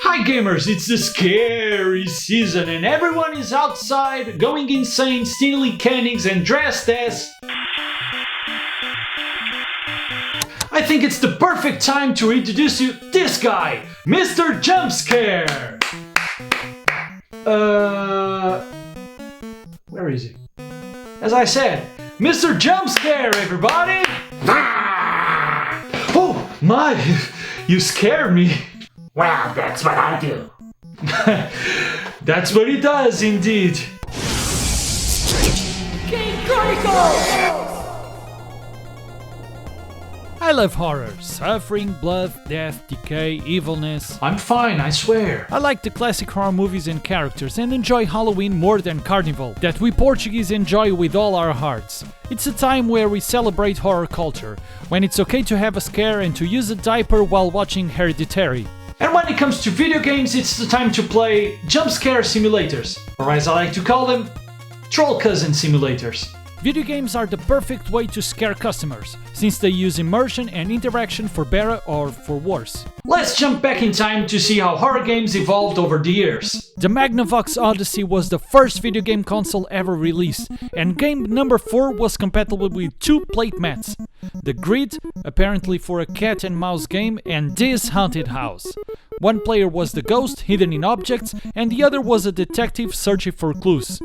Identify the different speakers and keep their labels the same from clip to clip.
Speaker 1: Hi gamers, it's the scary season and everyone is outside going insane, stealing candies and dressed as... I think it's the perfect time to introduce you this guy, Mr. Jumpscare! Where is he? As I said, Mr. Jumpscare, everybody! Oh my, you scared me.
Speaker 2: Well, that's what I do.
Speaker 1: That's what he does, indeed.
Speaker 3: King Critical! I love horror. Suffering, blood, death, decay, evilness.
Speaker 1: I'm fine, I swear.
Speaker 3: I like the classic horror movies and characters and enjoy Halloween more than Carnival, that we Portuguese enjoy with all our hearts. It's a time where we celebrate horror culture, when it's okay to have a scare and to use a diaper while watching Hereditary.
Speaker 1: And when it comes to video games, it's the time to play jump scare simulators, or as I like to call them, troll cousin simulators.
Speaker 3: Video games are the perfect way to scare customers, since they use immersion and interaction for better or for worse.
Speaker 1: Let's jump back in time to see how horror games evolved over the years.
Speaker 3: The Magnavox Odyssey was the first video game console ever released, and game number 4 was compatible with 2 plate mats. The Grid, apparently for a cat and mouse game, and this haunted house. One player was the ghost hidden in objects, and the other was a detective searching for clues.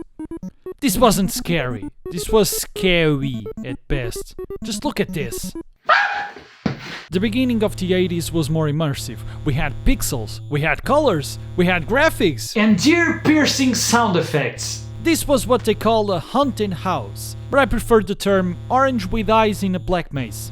Speaker 3: This wasn't scary. This was scary at best. Just look at this. The beginning of the 80s was more immersive. We had pixels, we had colors, we had graphics.
Speaker 1: And ear-piercing sound effects.
Speaker 3: This was what they call a haunted house, but I prefer the term orange with eyes in a black maze.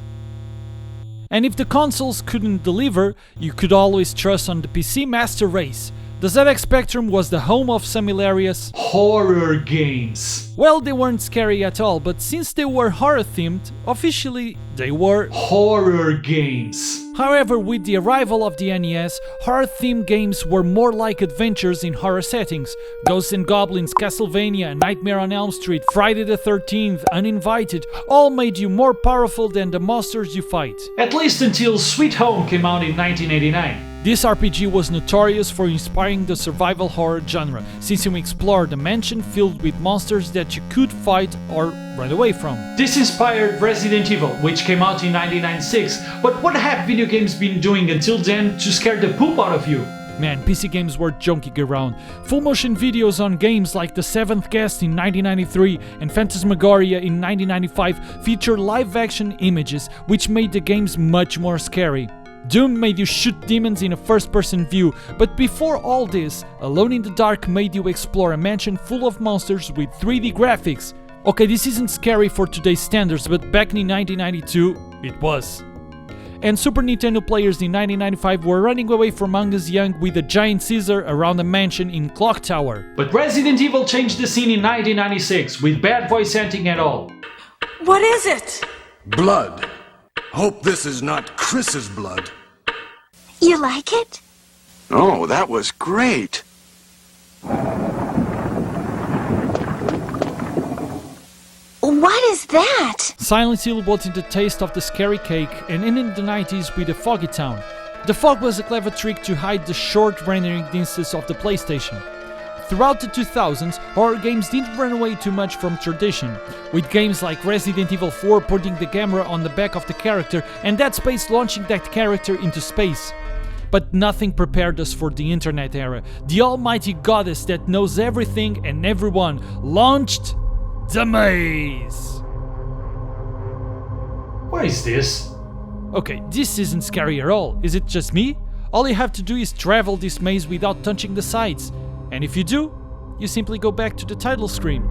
Speaker 3: And if the consoles couldn't deliver, you could always trust on the PC Master Race. The ZX Spectrum was the home of some hilarious
Speaker 1: horror games.
Speaker 3: Well, they weren't scary at all, but since they were horror themed, officially they were
Speaker 1: horror games.
Speaker 3: However, with the arrival of the NES, horror themed games were more like adventures in horror settings. Ghosts and Goblins, Castlevania, Nightmare on Elm Street, Friday the 13th, Uninvited, all made you more powerful than the monsters you fight.
Speaker 1: At least until Sweet Home came out in 1989.
Speaker 3: This RPG was notorious for inspiring the survival horror genre, since you explored a mansion filled with monsters that you could fight or run away from.
Speaker 1: This inspired Resident Evil, which came out in 1996, but what have video games been doing until then to scare the poop out of you?
Speaker 3: Man, PC games were junking around. Full motion videos on games like The Seventh Guest in 1993 and Phantasmagoria in 1995 feature live action images, which made the games much more scary. Doom made you shoot demons in a first-person view, but before all this, Alone in the Dark made you explore a mansion full of monsters with 3D graphics. Okay, this isn't scary for today's standards, but back in 1992, it was. And Super Nintendo players in 1995 were running away from Angus Young with a giant scissor around a mansion in Clock Tower.
Speaker 1: But Resident Evil changed the scene in 1996, with bad voice acting at all.
Speaker 4: What is it?
Speaker 5: Blood. Hope this is not Chris's blood.
Speaker 4: You like it?
Speaker 6: Oh, that was great.
Speaker 4: What is that?
Speaker 3: Silent Hill wanted the taste of the scary cake and ended the 90s with a foggy town. The fog was a clever trick to hide the short rendering distances of the PlayStation. Throughout the 2000s, horror games didn't run away too much from tradition, with games like Resident Evil 4 putting the camera on the back of the character and Dead Space launching that character into space. But nothing prepared us for the internet era. The almighty goddess that knows everything and everyone launched the maze!
Speaker 1: What is this?
Speaker 3: Okay, this isn't scary at all. Is it just me? All you have to do is travel this maze without touching the sides. And if you do, you simply go back to the title screen.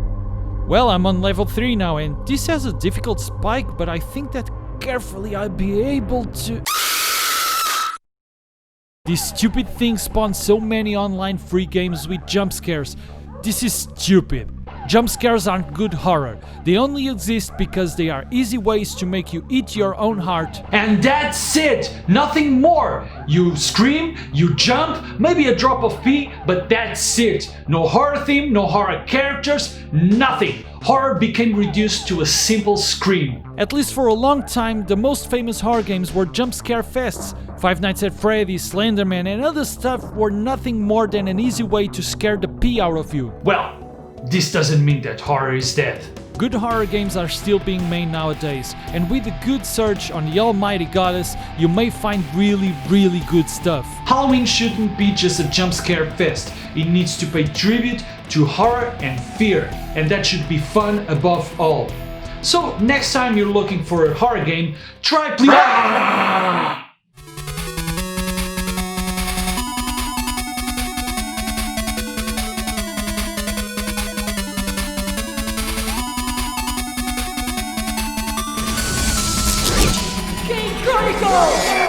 Speaker 3: Well, I'm on level 3 now and this has a difficult spike, but I think that carefully I'll be able to... This stupid thing spawns so many online free games with jump scares. This is stupid. Jump scares aren't good horror. They only exist because they are easy ways to make you eat your own heart.
Speaker 1: And that's it! Nothing more! You scream, you jump, maybe a drop of pee, but that's it! No horror theme, no horror characters, nothing! Horror became reduced to a simple scream.
Speaker 3: At least for a long time, the most famous horror games were jump scare fests. Five Nights at Freddy's, Slenderman and other stuff were nothing more than an easy way to scare the pee out of you.
Speaker 1: Well, this doesn't mean that horror is dead.
Speaker 3: Good horror games are still being made nowadays, and with a good search on the almighty goddess, you may find really good stuff.
Speaker 1: Halloween shouldn't be just a jump scare fest. It needs to pay tribute to horror and fear, and that should be fun above all. So next time you're looking for a horror game, try please.
Speaker 7: Critical!